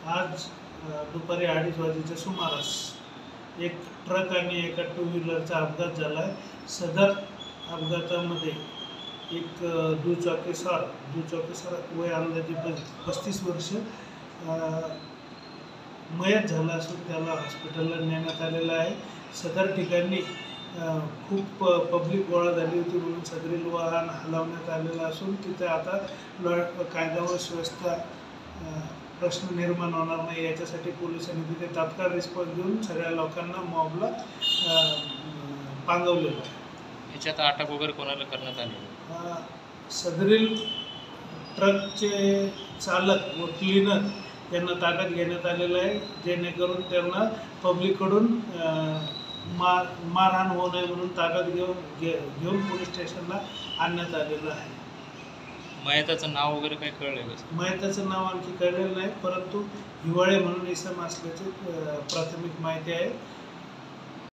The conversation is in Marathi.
आज दुपारी 2:30 वाजेच्या सुमारास एक ट्रक आणि एका टू व्हीलरचा अपघात झाला आहे. सदर अपघातामध्ये एक दुचाकीस्वार वय अंदाजे 35 वर्ष मयत झाला असून त्याला हॉस्पिटलला नेण्यात आलेलं आहे. सदर ठिकाणी खूप पब्लिक गोळा झाली होती म्हणून सदरील वाहन हलवण्यात आलेलं असून तिथे आता कायदा व सुव्यवस्था प्रश्न निर्माण होणार नाही याच्यासाठी पोलिसांनी तिथे तात्काळ रिस्पॉन्स देऊन सगळ्या लोकांना मॉबला पांगवलेलं आहे. याच्यात अटक वगैरे कोणाला करण्यात आली? सदरील ट्रकचे चालक व क्लीनर यांना ताब्यात घेण्यात आलेलं आहे, जेणेकरून त्यांना पब्लिककडून मारहाण होऊ नये म्हणून ताब्यात घेऊन पोलीस स्टेशनला आणण्यात आलेलं आहे. मयताचं नाव वगैरे काही कळलं का? मयताचं नाव आणखी कळलेलं नाही, परंतु हिवाळे म्हणून इसम असल्याची प्राथमिक माहिती आहे.